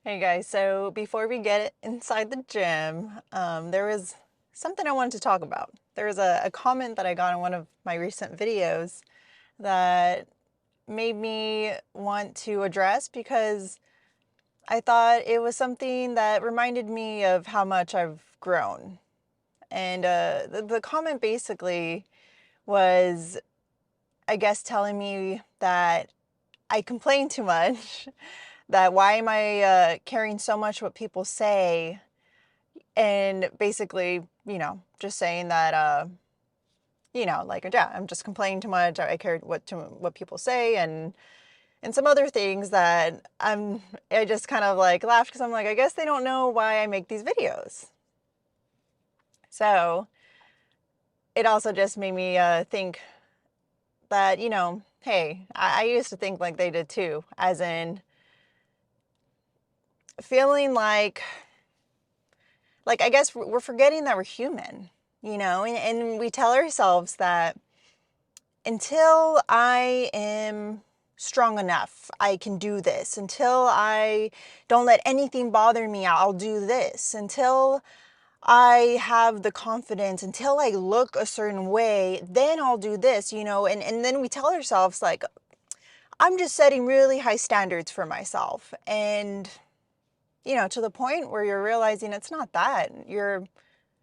Hey guys, so before we get inside the gym, there was something I wanted to talk about. There was a comment that I got in one of my recent videos that made me want to address because I thought it was something that reminded me of how much I've grown. And the comment basically was, I guess, telling me that I complain too much, that why am I caring so much what people say, and basically, just saying that, like, yeah, I'm just complaining too much. I care what people say, and some other things that I just kind of like laughed because I'm like, I guess they don't know why I make these videos. So it also just made me think that, hey, I used to think like they did too, as in feeling like I guess we're forgetting that we're human, and we tell ourselves that until I am strong enough, I can do this. Until I don't let anything bother me, I'll do this. Until I have the confidence, until I look a certain way, then I'll do this, and then we tell ourselves, like, I'm just setting really high standards for myself. And, to the point where you're realizing it's not that. You're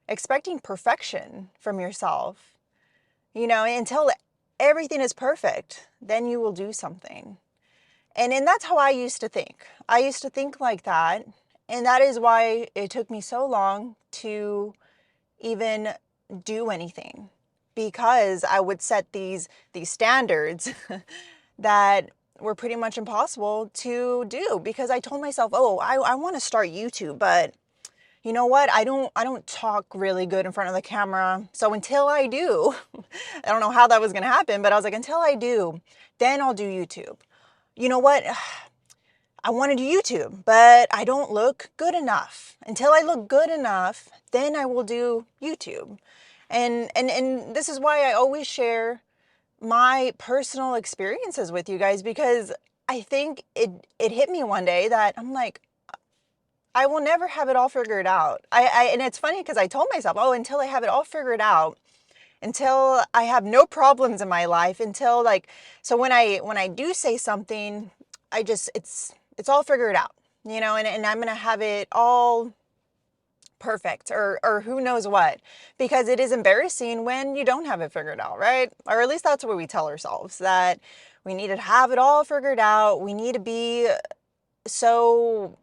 expecting perfection from yourself. Until everything is perfect, then you will do something. And that's how I used to think. I used to think like that. And that is why it took me so long to even do anything. Because I would set these standards that were pretty much impossible to do. Because I told myself, oh, I want to start YouTube, but you know what? I don't talk really good in front of the camera. So until I do, I don't know how that was going to happen, but I was like, until I do, then I'll do YouTube. You know what? I want to do YouTube, but I don't look good enough. Until I look good enough, then I will do YouTube. And this is why I always share my personal experiences with you guys, because I think it hit me one day that I'm like, I will never have it all figured out. And it's funny because I told myself, oh, until I have it all figured out, until I have no problems in my life, until like, so when I do say something, it's all figured out, and I'm gonna have it all perfect, or who knows what, because it is embarrassing when you don't have it figured out, right? Or at least that's what we tell ourselves, that we need to have it all figured out. We need to be so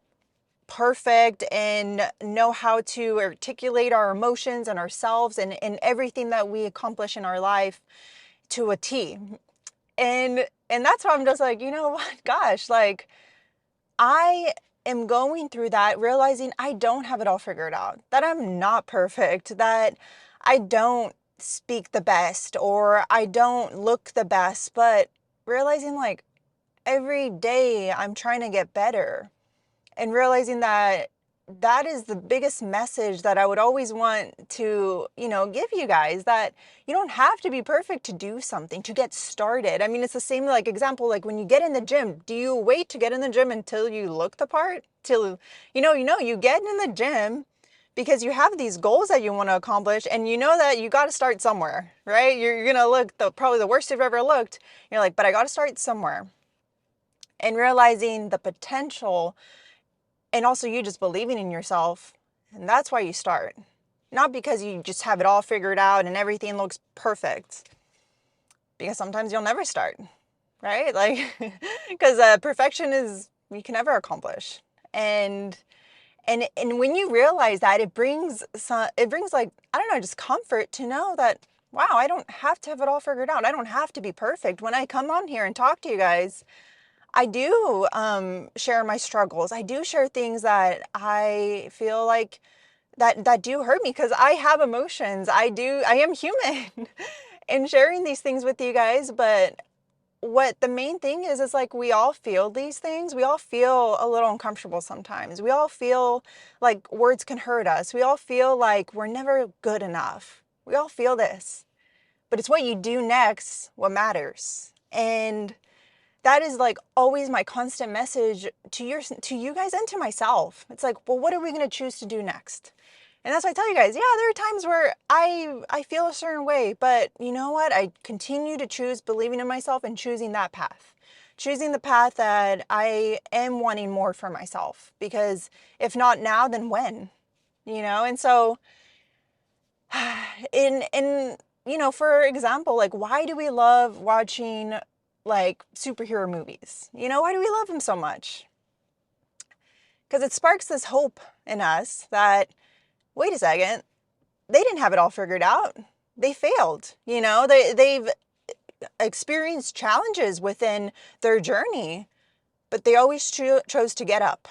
perfect and know how to articulate our emotions and ourselves and everything that we accomplish in our life to a T. And that's why I'm just like, you know what, gosh, like, I am going through that, realizing I don't have it all figured out, that I'm not perfect, that I don't speak the best or I don't look the best, but realizing like every day I'm trying to get better. And realizing that that is the biggest message that I would always want to, give you guys, that you don't have to be perfect to do something, to get started. I mean, it's the same like example, like when you get in the gym, do you wait to get in the gym until you look the part? Till, you get in the gym because you have these goals that you want to accomplish, and you know that you got to start somewhere, right? You're going to look probably the worst you've ever looked. You're like, but I got to start somewhere. And realizing the potential, and also you just believing in yourself. And that's why you start. Not because you just have it all figured out and everything looks perfect. Because sometimes you'll never start, right? Like, because perfection is, you can never accomplish. And when you realize that, it brings like, I don't know, just comfort to know that, wow, I don't have to have it all figured out. I don't have to be perfect. When I come on here and talk to you guys, I do share my struggles. I do share things that I feel like that do hurt me, because I have emotions. I am human in sharing these things with you guys. But what the main thing is like, we all feel these things. We all feel a little uncomfortable sometimes. We all feel like words can hurt us. We all feel like we're never good enough. We all feel this. But it's what you do next what matters. And that is like always my constant message to you guys and to myself. It's like, well, what are we going to choose to do next? And that's why I tell you guys, yeah, there are times where I feel a certain way, but you know what? I continue to choose believing in myself and choosing that path. Choosing the path that I am wanting more for myself, because if not now, then when? And so in for example, like, why do we love watching like superhero movies? Why do we love them so much? Because it sparks this hope in us that, wait a second, they didn't have it all figured out. They failed. They've experienced challenges within their journey, but they always chose to get up.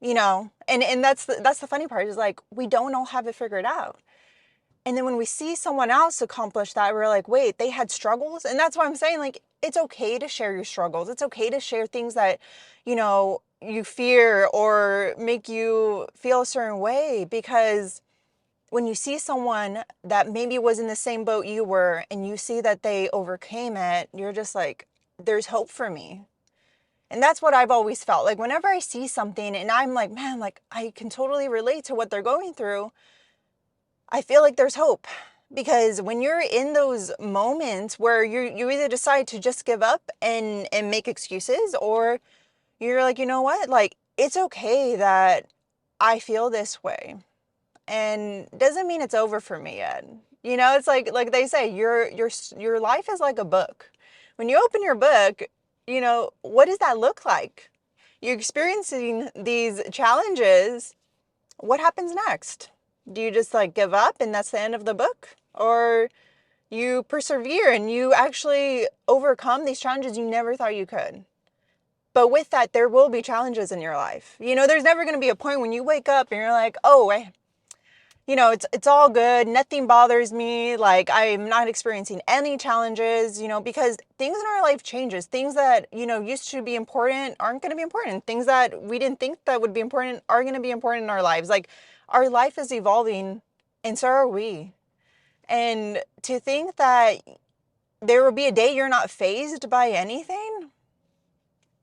And that's the funny part, is like, we don't all have it figured out. And then when we see someone else accomplish that, we're like, wait, they had struggles. And that's why I'm saying, like, it's okay to share your struggles. It's okay to share things that, you fear or make you feel a certain way, because when you see someone that maybe was in the same boat you were and you see that they overcame it, you're just like, there's hope for me. And that's what I've always felt. Like, whenever I see something and I'm like, man, like, I can totally relate to what they're going through, I feel like there's hope. Because when you're in those moments where you either decide to just give up and make excuses, or you're like, you know what, like, it's okay that I feel this way, and doesn't mean it's over for me yet. It's like they say, your life is like a book. When you open your book, what does that look like? You're experiencing these challenges. What happens next? Do you just like give up and that's the end of the book? Or you persevere and you actually overcome these challenges you never thought you could? But with that, there will be challenges in your life. There's never going to be a point when you wake up and you're like, oh, it's all good. Nothing bothers me. Like, I'm not experiencing any challenges, because things in our life changes. Things that, used to be important aren't going to be important. Things that we didn't think that would be important are going to be important in our lives. Like, our life is evolving, and so are we. And to think that there will be a day you're not fazed by anything,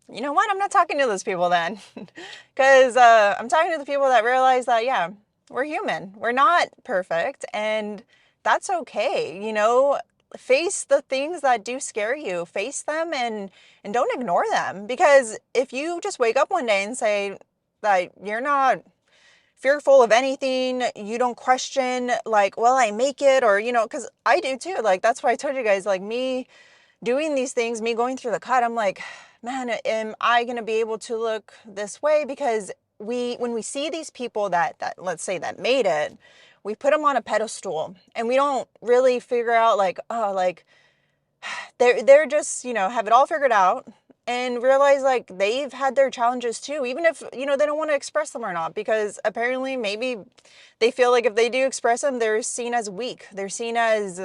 you know what? I'm not talking to those people then. Because I'm talking to the people that realize that, yeah, we're human. We're not perfect. And that's okay. Face the things that do scare you. Face them and don't ignore them. Because if you just wake up one day and say that you're not fearful of anything, you don't question, like, will I make it? Or, because I do too. Like, that's why I told you guys, like, me doing these things, me going through the cut, I'm like, man, am I going to be able to look this way? Because when we see these people that let's say that made it, we put them on a pedestal and we don't really figure out, like, oh, like, they're just, have it all figured out, and realize, like, they've had their challenges too, even if, they don't want to express them or not, because apparently maybe they feel like if they do express them, they're seen as weak. They're seen as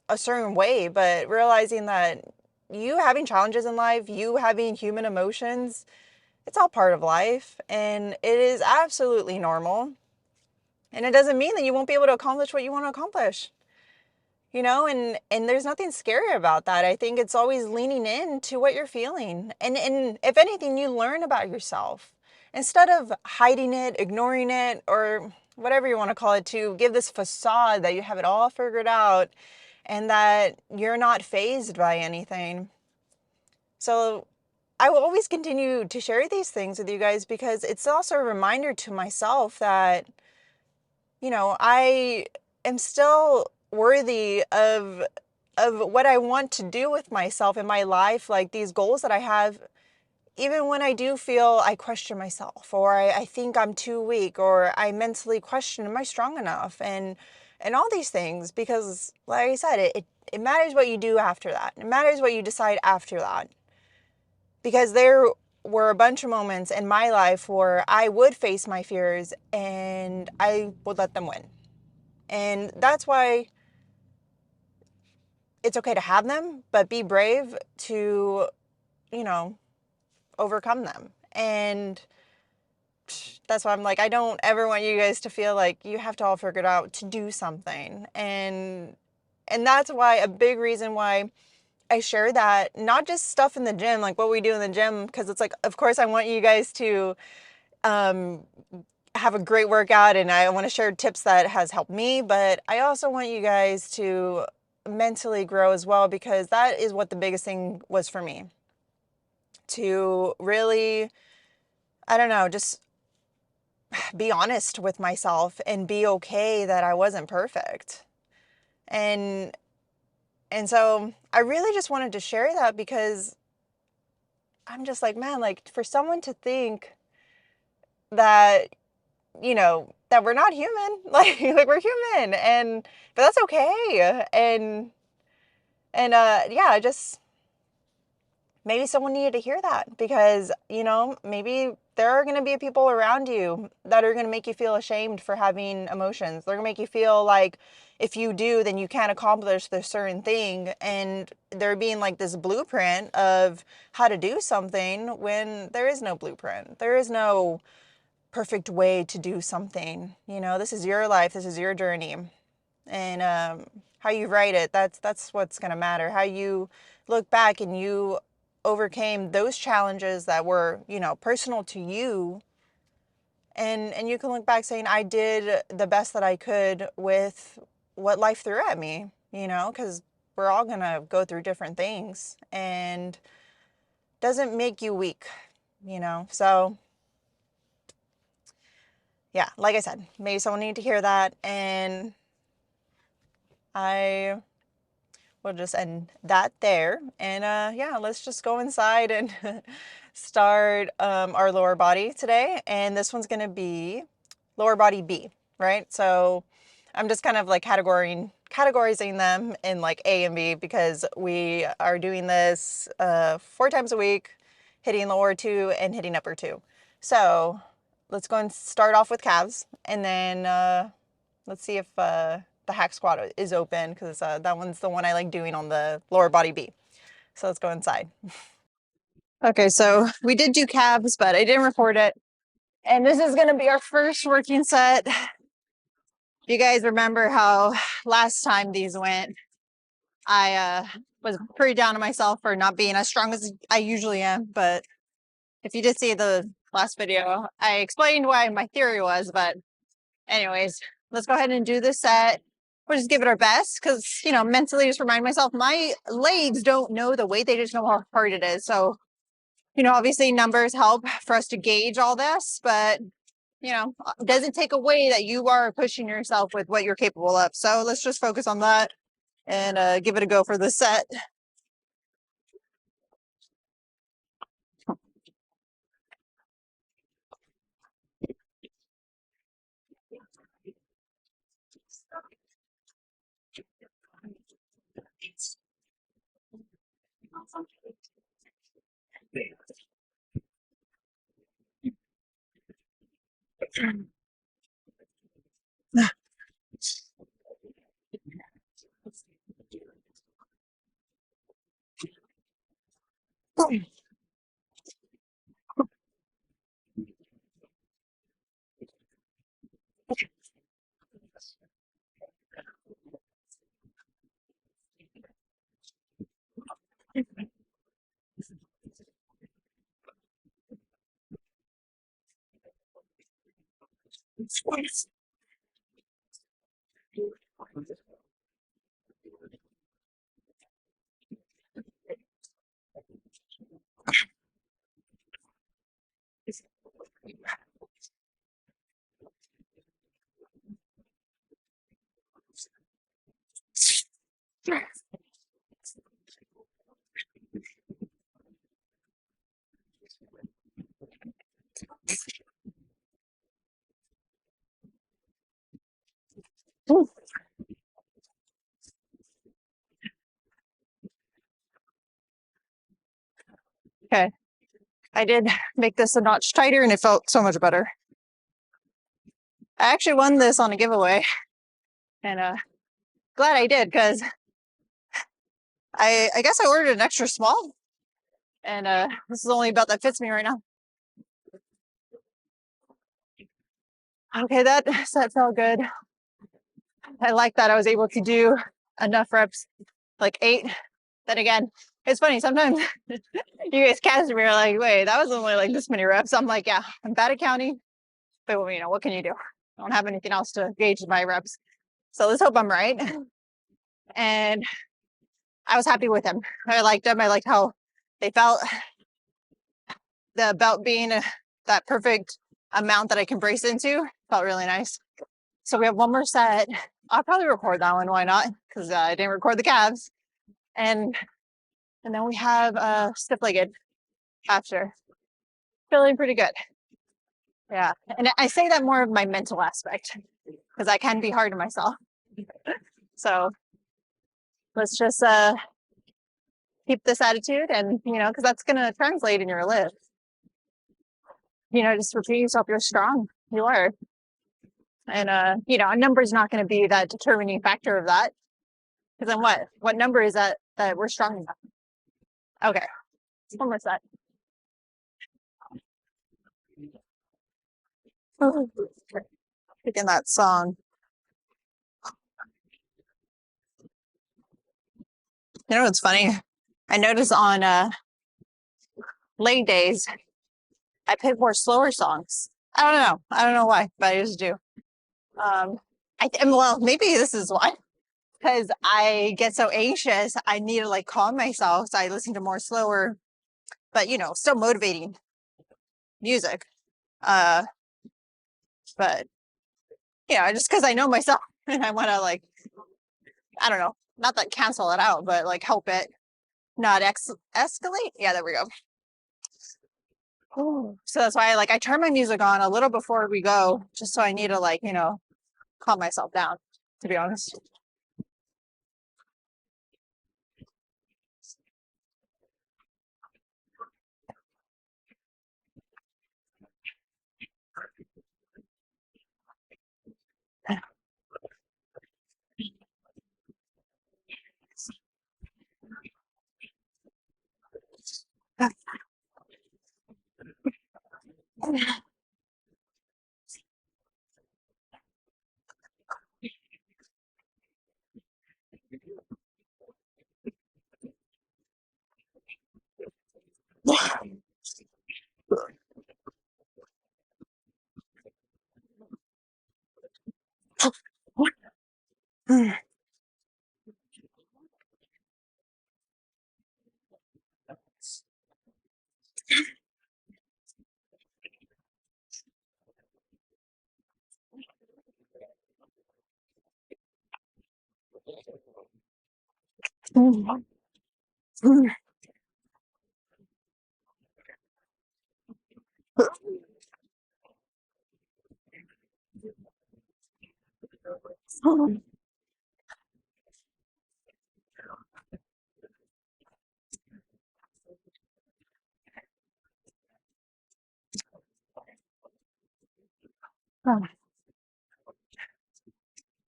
a certain way. But realizing that you having challenges in life, you having human emotions, it's all part of life, and it is absolutely normal. And it doesn't mean that you won't be able to accomplish what you want to accomplish. And there's nothing scary about that. I think it's always leaning into what you're feeling. And if anything, you learn about yourself. Instead of hiding it, ignoring it, or whatever you want to call it, to give this facade that you have it all figured out and that you're not fazed by anything. So I will always continue to share these things with you guys, because it's also a reminder to myself that, I am still worthy of what I want to do with myself in my life, like these goals that I have, even when I do feel I question myself, or I think I'm too weak, or I mentally question, am I strong enough? And all these things, because like I said, it matters what you do after that. It matters what you decide after that. Because there were a bunch of moments in my life where I would face my fears and I would let them win. And that's why it's okay to have them, but be brave to, overcome them. And that's why I'm like, I don't ever want you guys to feel like you have to all figure it out to do something. And that's why, a big reason why I share that, not just stuff in the gym, like what we do in the gym, because it's like, of course, I want you guys to have a great workout, and I want to share tips that has helped me, but I also want you guys to mentally grow as well, because that is what the biggest thing was for me. To really, I don't know, just be honest with myself and be okay that I wasn't perfect. And so I really just wanted to share that, because I'm just like, man, like for someone to think that, that we're not human, like we're human, but that's okay. And yeah, just maybe someone needed to hear that, because, maybe there are going to be people around you that are going to make you feel ashamed for having emotions. They're going to make you feel like if you do, then you can't accomplish this certain thing. And there being like this blueprint of how to do something when there is no blueprint. There is no perfect way to do something. This is your life. This is your journey. And how you write it, that's what's going to matter. How you look back and you overcame those challenges that were, personal to you. And you can look back saying, I did the best that I could with what life threw at me, because we're all going to go through different things, and doesn't make you weak, So yeah, like I said, maybe someone needed to hear that, and I will just end that there. And yeah, let's just go inside and start our lower body today. And this one's going to be lower body B, right? So I'm just kind of like categorizing them in like A and B, because we are doing this 4 times a week, hitting lower 2 and hitting upper 2. So let's go and start off with calves, and then let's see if the hack squat is open, because that one's the one I like doing on the lower body B. So let's go inside. Okay, so we did do calves, but I didn't record it. And this is going to be our first working set. You guys remember how last time these went, I was pretty down on myself for not being as strong as I usually am. But if you did see the last video, I explained why my theory was. But anyways, let's go ahead and do this set. We'll just give it our best, because, mentally just remind myself, my legs don't know the weight. They just know how hard it is. So, obviously numbers help for us to gauge all this, but, it doesn't take away that you are pushing yourself with what you're capable of. So let's just focus on that and give it a go for this set. Okay, I did make this a notch tighter and it felt so much better. I actually won this on a giveaway, and glad I did, because I guess I ordered an extra small, and this is only about that fits me right now. Okay, that set felt good. I like that I was able to do enough reps, like 8, Then again, it's funny, sometimes you guys cast me, you're like, wait, that was only like this many reps. I'm like, yeah, I'm bad at counting, but you know, what can you do? I don't have anything else to gauge my reps. So let's hope I'm right. And I was happy with them. I liked them. I liked how they felt. The belt being that perfect amount that I can brace into felt really nice. So we have one more set. I'll probably record that one. Why not? Because I didn't record the calves. And then we have stiff-legged after. Feeling pretty good. Yeah. And I say that more of my mental aspect because I can be hard on myself. So let's just keep this attitude, and you know, because that's gonna translate in your lift. You know, just repeat yourself, you're strong. You are. And you know, a number is not gonna be that determining factor of that. Because then what number is that we're strong enough? Okay. One more set. Picking that song. You know what's funny? I notice on leg days, I pick more slower songs. I don't know. I don't know why, but I just do. Well, maybe this is why. Because I get so anxious, I need to like calm myself. So I listen to more slower, but you know, still motivating music. Uh, but you know, just because I know myself and I want to like, I don't know, not that cancel it out, but like help it not escalate. Yeah, there we go. So that's why I turn my music on a little before we go, just so I need to like, you know, calm myself down, to be honest.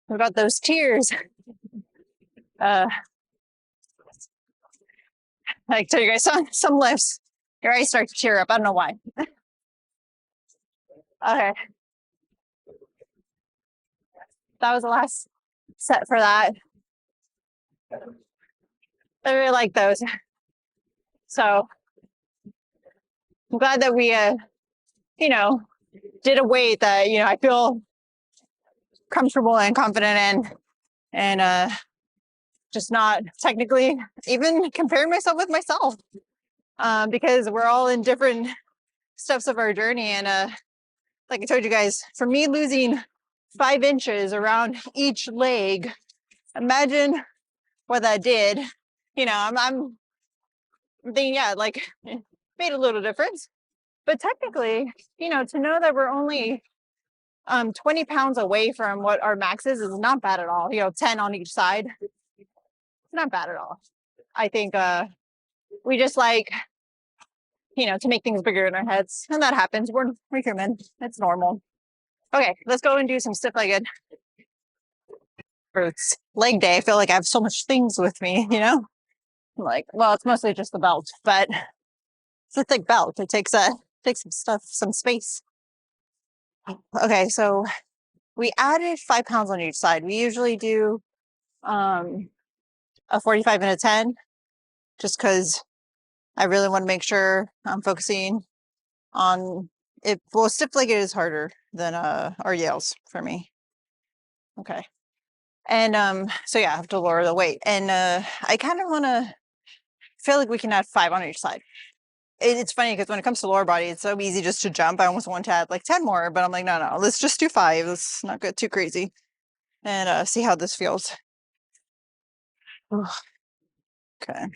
What about those tears? Uh, I tell you guys, some lifts, your eyes start to tear up. I don't know why. Okay, that was the last set for that. I really like those. So I'm glad that we, you know, did a weight that, you know, I feel comfortable and confident in, and just not technically even comparing myself with myself, because we're all in different steps of our journey. And like I told you guys, for me losing 5 inches around each leg, imagine what that did. You know, I'm thinking, yeah, like made a little difference. But technically, you know, to know that we're only 20 pounds away from what our max is not bad at all. You know, 10 on each side. It's not bad at all. I think we just like, you know, to make things bigger in our heads. And that happens. We're human. It's normal. Okay, let's go and do some stiff-legged. For leg day, I feel like I have so much things with me, you know? Like, well, it's mostly just the belt, but it's a thick belt. It takes some stuff, some space. Okay, so we added 5 pounds on each side. We usually do a 45 and a 10. just because I really want to make sure I'm focusing on it. Well, stiff legged is harder than RDLs for me. Okay. And so yeah, I have to lower the weight. And I kind of want to feel like we can add 5 on each side. It's funny because when it comes to lower body, it's so easy just to jump. I almost want to add like 10 more, but I'm like, no, let's just do 5. Let's not get too crazy and see how this feels. Okay.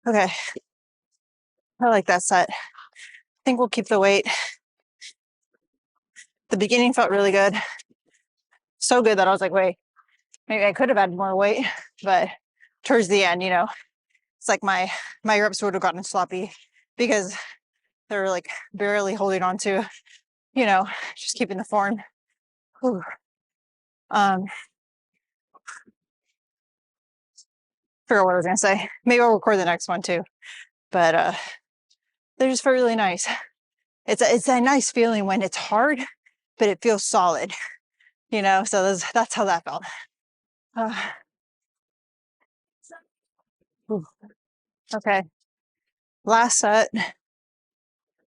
Okay, I like that set. I think we'll keep the weight. The beginning felt really good. So good that I was like, wait, maybe I could have added more weight, but towards the end, it's like my reps would have gotten sloppy because they were like barely holding on to, just keeping the form. Whew. Forgot what I was gonna say. Maybe I'll record the next one too. But they just felt really nice. It's a nice feeling when it's hard, but it feels solid, So that's how that felt. Okay, last set.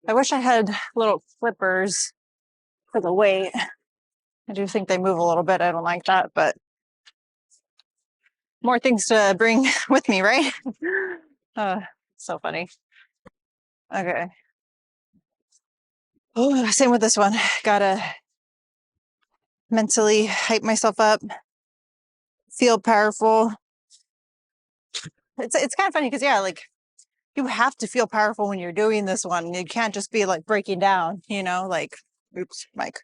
I wish I had little flippers for the weight. I do think they move a little bit. I don't like that, but more things to bring with me, right? So funny. Okay. Oh, same with this one. Gotta mentally hype myself up, feel powerful. It's kind of funny because yeah, like you have to feel powerful when you're doing this one. You can't just be like breaking down, like oops, Mike.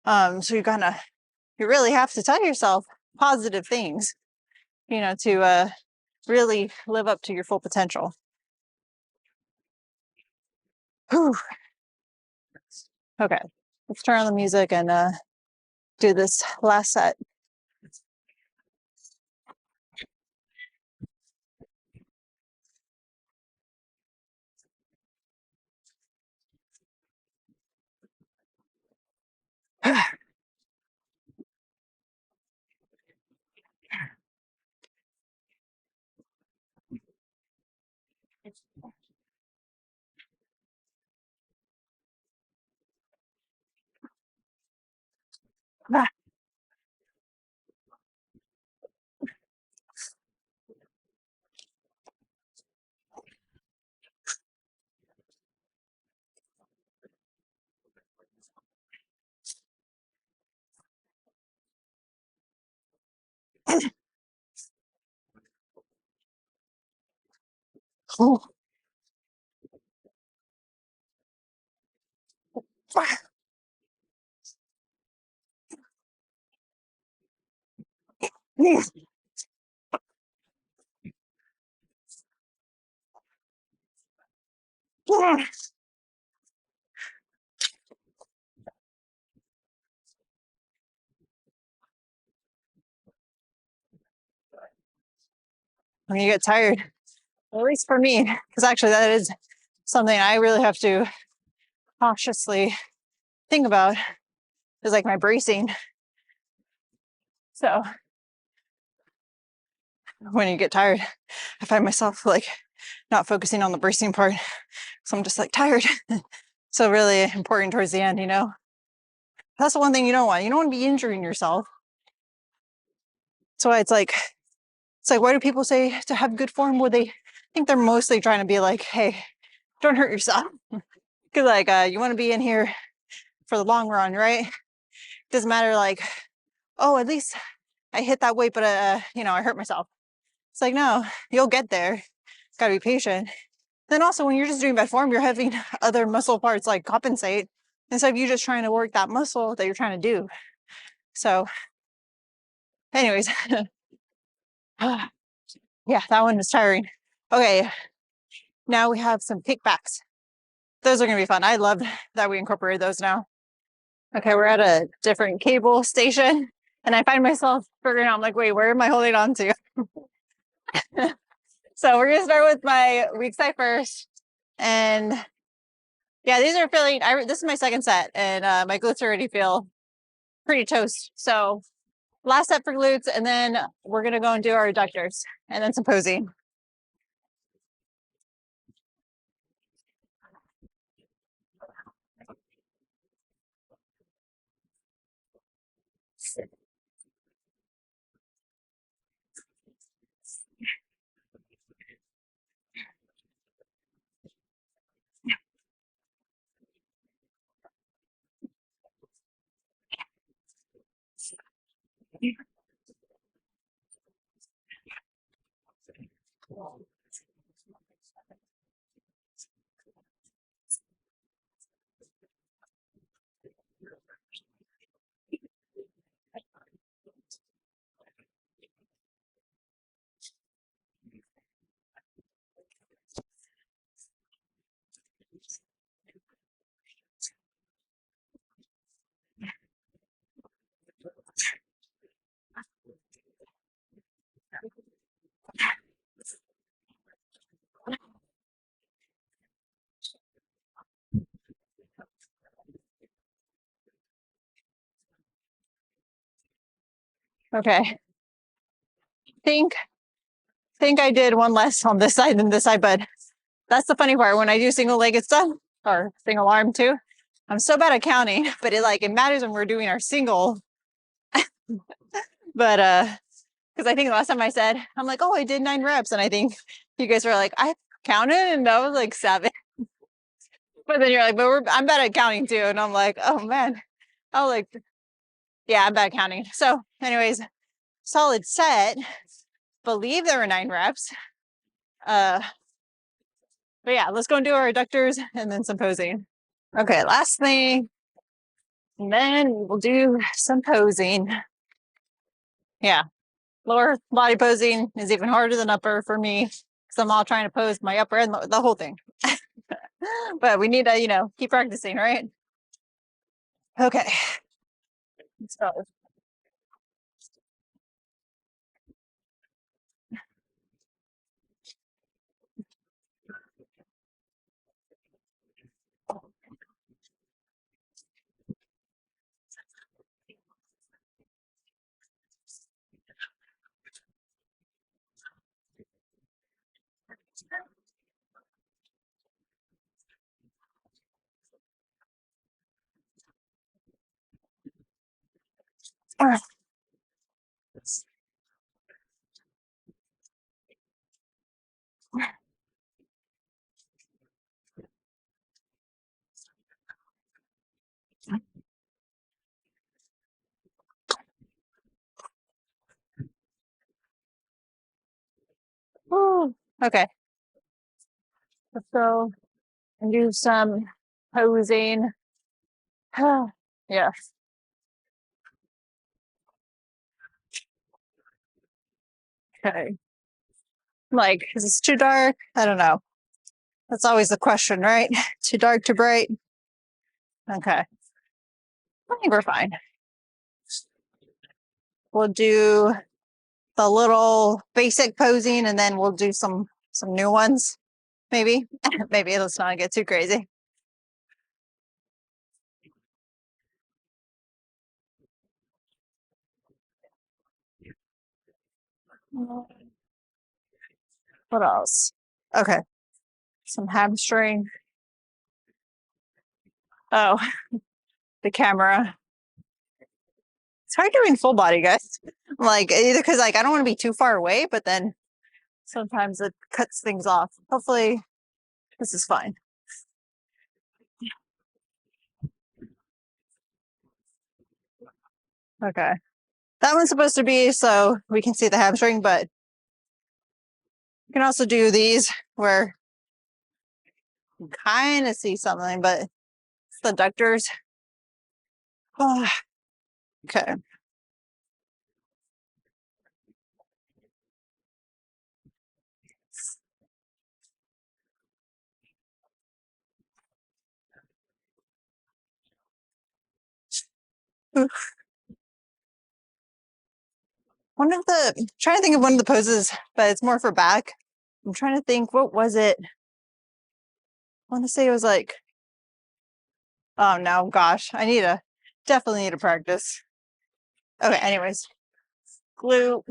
So you really have to tell yourself positive things, to really live up to your full potential. Whew. Okay, let's turn on the music and do this last set. Oh. When you get tired, at least for me, because actually that is something I really have to cautiously think about is like my bracing. So when you get tired, I find myself like not focusing on the bracing part. So I'm just like tired. So really important towards the end, you know? That's the one thing you don't want. You don't want to be injuring yourself. So it's like, why do people say to have good form? Well, they think they're mostly trying to be like, hey, don't hurt yourself. Because like you want to be in here for the long run, right? Doesn't matter like, oh, at least I hit that weight, but you know, I hurt myself. It's like, no, you'll get there. Gotta be patient. Then also when you're just doing bad form, you're having other muscle parts like compensate instead of you just trying to work that muscle that you're trying to do. So anyways, yeah, that one was tiring. Okay, now we have some kickbacks. Those are gonna be fun. I love that we incorporated those now. Okay, we're at a different cable station and I find myself figuring out, I'm like, wait, where am I holding on to? So we're gonna start with my weak side first. And yeah, these are feeling, this is my second set and my glutes already feel pretty toast. So last set for glutes, and then we're gonna go and do our adductors and then some posing. Okay. Think I did one less on this side than this side, but that's the funny part. When I do single legged stuff or single arm too, I'm so bad at counting, but it matters when we're doing our single. But because I think the last time I said, I'm like, oh, I did 9 reps. And I think you guys were like, I counted and that was like 7. But then you're like, but I'm bad at counting too. And I'm like, oh man. Oh, like, yeah, I'm bad at counting. So anyways, solid set. Believe there were 9 reps. But yeah, let's go and do our adductors and then some posing. Okay, last thing. And then we'll do some posing. Yeah, lower body posing is even harder than upper for me because I'm all trying to pose my upper and the whole thing. But we need to, keep practicing, right? Okay. So okay. Let's go and do some posing. Yeah. Okay. Like, is this too dark? I don't know. That's always the question, right? Too dark, too bright? Okay. I think we're fine. We'll do the little basic posing and then we'll do some new ones, maybe. Maybe let's not get too crazy. What else? Okay, some hamstring. Oh, the camera. It's hard doing full body, guys. Like either because like I don't want to be too far away, but then sometimes it cuts things off. Hopefully this is fine. Okay. That one's supposed to be so we can see the hamstring, but you can also do these where you kind of see something, but it's the adductors. Oh, okay. One of the, I'm trying to think of one of the poses, but it's more for back. I'm trying to think, what was it? I want to say it was like, oh no, gosh, definitely need to practice. Okay, anyways, glute.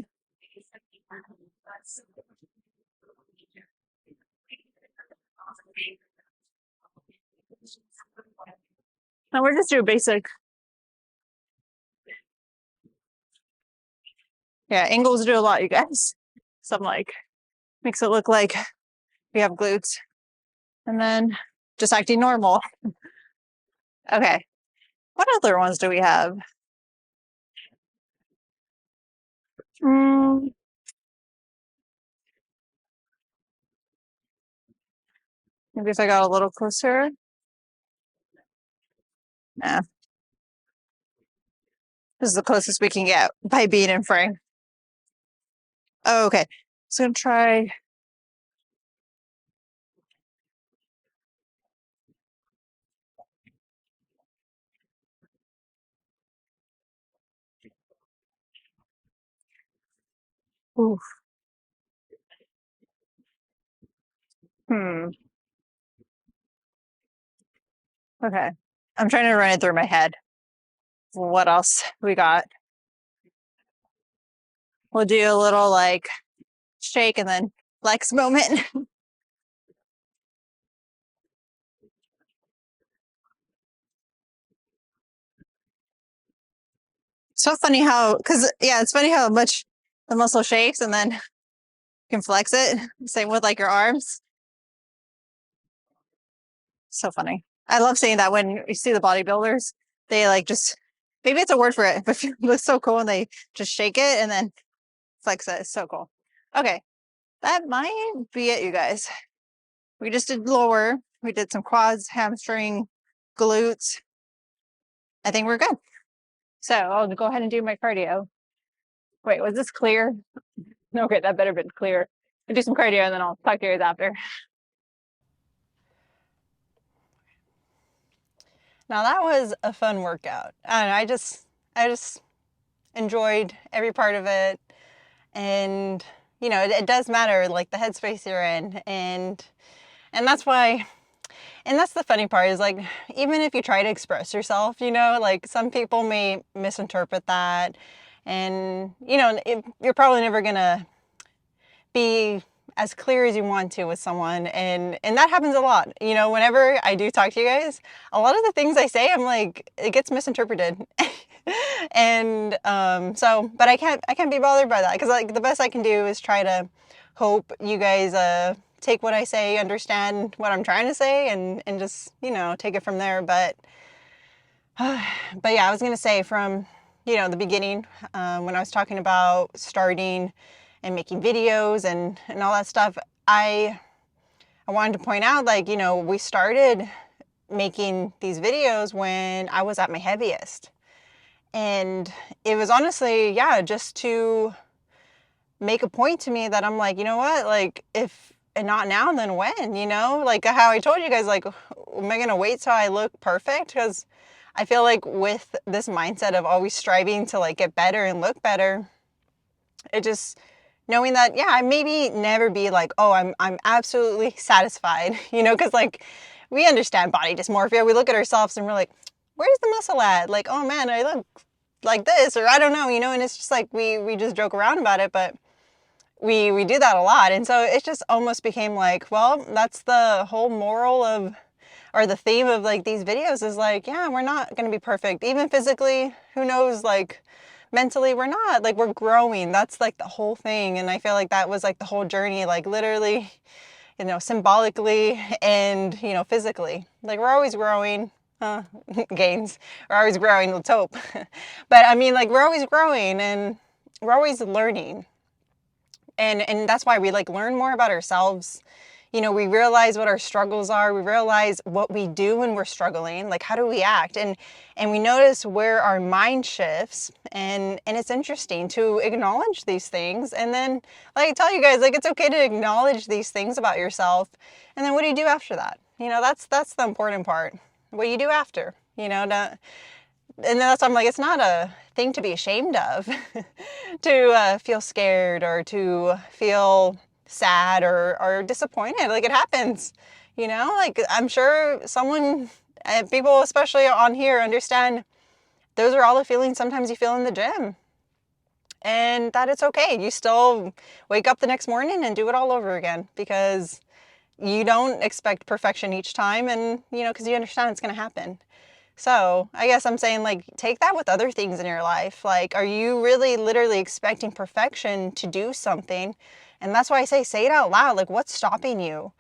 And we're just doing basic. Yeah, angles do a lot, you guys. Some like, makes it look like we have glutes. And then just acting normal. Okay, what other ones do we have? Mm, maybe if I got a little closer. Yeah, this is the closest we can get by being in frame. Oh, okay, so I'm gonna try. Oof. Hmm. Okay. I'm trying to run it through my head. What else we got? We'll do a little like shake and then flex moment. So funny how, because yeah, it's funny how much the muscle shakes and then you can flex it. Same with like your arms. So funny. I love seeing that when you see the bodybuilders, they like just, maybe it's a word for it, but it looks so cool and they just shake it and then flex it. It's so cool. Okay. That might be it, you guys. We just did lower. We did some quads, hamstring, glutes. I think we're good. So I'll go ahead and do my cardio. Wait, was this clear? Okay, that better been clear. I'll do some cardio and then I'll talk to you guys after. Now that was a fun workout. And I just enjoyed every part of it. And, you know, it does matter, like the headspace you're in. And that's why, and that's the funny part is like, even if you try to express yourself, you know, like some people may misinterpret that. And, you know, you're probably never going to be as clear as you want to with someone, and that happens a lot. You know, whenever I do talk to you guys, a lot of the things I say, I'm like, it gets misinterpreted. And so, but I can't be bothered by that, because like the best I can do is try to hope you guys take what I say, understand what I'm trying to say, and just, you know, take it from there. But yeah, I was gonna say from, you know, the beginning, when I was talking about starting and making videos and all that stuff, I wanted to point out, like, you know, we started making these videos when I was at my heaviest. And it was honestly, yeah, just to make a point to me that I'm like, you know what, like, if and not now, then when, you know, like how I told you guys, like, am I gonna wait till I look perfect? Because I feel like with this mindset of always striving to like get better and look better, it just, knowing that, yeah, I maybe never be like, oh, I'm absolutely satisfied, you know, because like we understand body dysmorphia. We look at ourselves and we're like, where's the muscle at? Like, oh man, I look like this, or I don't know, you know, and it's just like we just joke around about it. But we do that a lot. And so it just almost became like, well, that's the whole moral of, or the theme of like these videos is like, yeah, we're not going to be perfect. Even physically, who knows, like mentally we're not, like we're growing. That's like the whole thing. And I feel like that was like the whole journey, like literally, you know, symbolically and, you know, physically. Like we're always growing. Gains. We're always growing, let's hope. But I mean, like we're always growing and we're always learning. And that's why we like learn more about ourselves. You know, we realize what our struggles are. We realize what we do when we're struggling. Like, how do we act? And we notice where our mind shifts. And it's interesting to acknowledge these things. And then, like I tell you guys, like it's okay to acknowledge these things about yourself. And then what do you do after that? You know, that's the important part. What do you do after? You know, and that's why I'm like, it's not a thing to be ashamed of to feel scared or to feel sad or disappointed. Like it happens, you know, like I'm sure someone, people especially on here understand those are all the feelings sometimes you feel in the gym, and that it's okay. You still wake up the next morning and do it all over again because you don't expect perfection each time, and you know, because you understand it's going to happen. So I guess I'm saying, like, take that with other things in your life. Like, are you really literally expecting perfection to do something? And that's why I say it out loud. Like, what's stopping you?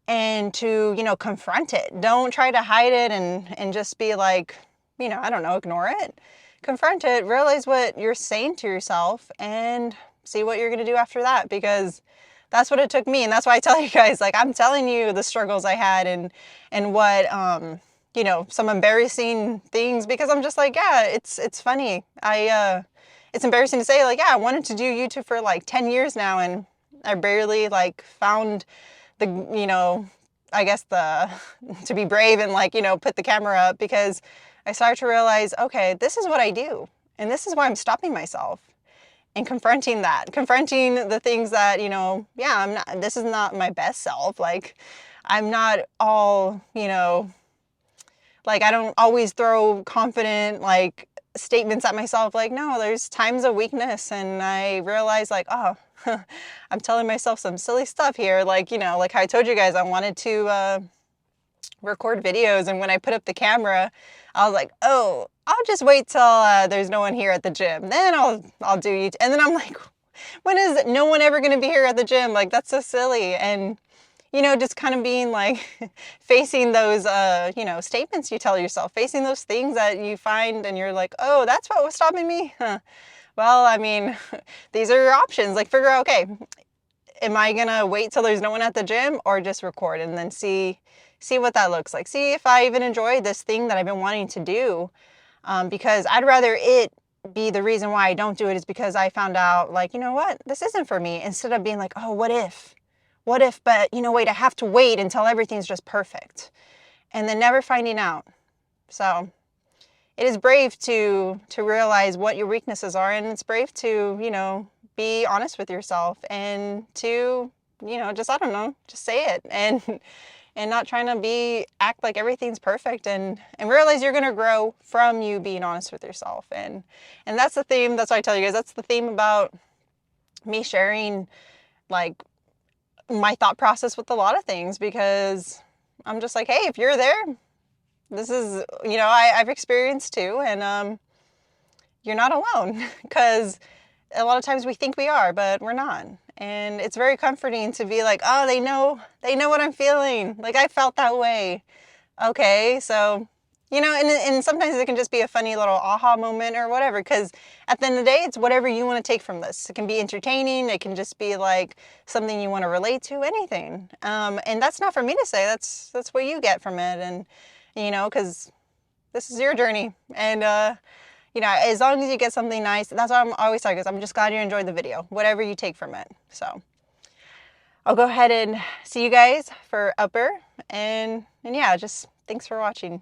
And to, you know, confront it. Don't try to hide it and just be like, you know, I don't know, ignore it. Confront it, realize what you're saying to yourself, and see what you're going to do after that, because that's what it took me. And that's why I tell you guys, like, I'm telling you the struggles I had and what, you know, some embarrassing things, because I'm just like, yeah, it's funny. It's embarrassing to say, like, yeah, I wanted to do YouTube for like 10 years now, and I barely like found the, you know, I guess to be brave and like, you know, put the camera up, because I started to realize, okay, this is what I do. And this is why I'm stopping myself and confronting the things that, you know, yeah, this is not my best self. Like, I'm not all, you know, like I don't always throw confident, like, statements at myself. Like, no, there's times of weakness. And I realize like, oh, I'm telling myself some silly stuff here. Like, you know, like how I told you guys, I wanted to record videos. And when I put up the camera, I was like, oh, I'll just wait till there's no one here at the gym. Then I'll do YouTube. And then I'm like, when is no one ever going to be here at the gym? Like, that's so silly. And, you know, just kind of being like, facing those, you know, statements you tell yourself, facing those things that you find and you're like, oh, that's what was stopping me? Huh. Well, I mean, these are your options. Like, figure out, okay, am I gonna wait till there's no one at the gym, or just record and then see what that looks like? See if I even enjoy this thing that I've been wanting to do. Because I'd rather it be the reason why I don't do it is because I found out, like, you know what, this isn't for me, instead of being like, oh, what if, but you know, wait, I have to wait until everything's just perfect, and then never finding out. So it is brave to realize what your weaknesses are, and it's brave to, you know, be honest with yourself, and to, you know, just, I don't know, just say it, and not trying to act like everything's perfect, and realize you're going to grow from you being honest with yourself. And that's the theme. That's why I tell you guys, that's the theme about me sharing, like, my thought process with a lot of things, because I'm just like, hey, if you're there, this is, you know, I've experienced too, and you're not alone, because a lot of times we think we are, but we're not. And it's very comforting to be like, oh, they know what I'm feeling. Like, I felt that way. Okay, so, you know, and sometimes it can just be a funny little aha moment or whatever, because at the end of the day, it's whatever you want to take from this. It can be entertaining. It can just be like something you want to relate to, anything. And that's not for me to say. That's what you get from it. And, you know, because this is your journey. And, you know, as long as you get something nice, that's what I'm always talking, because I'm just glad you enjoyed the video, whatever you take from it. So I'll go ahead and see you guys for upper, and yeah, just thanks for watching.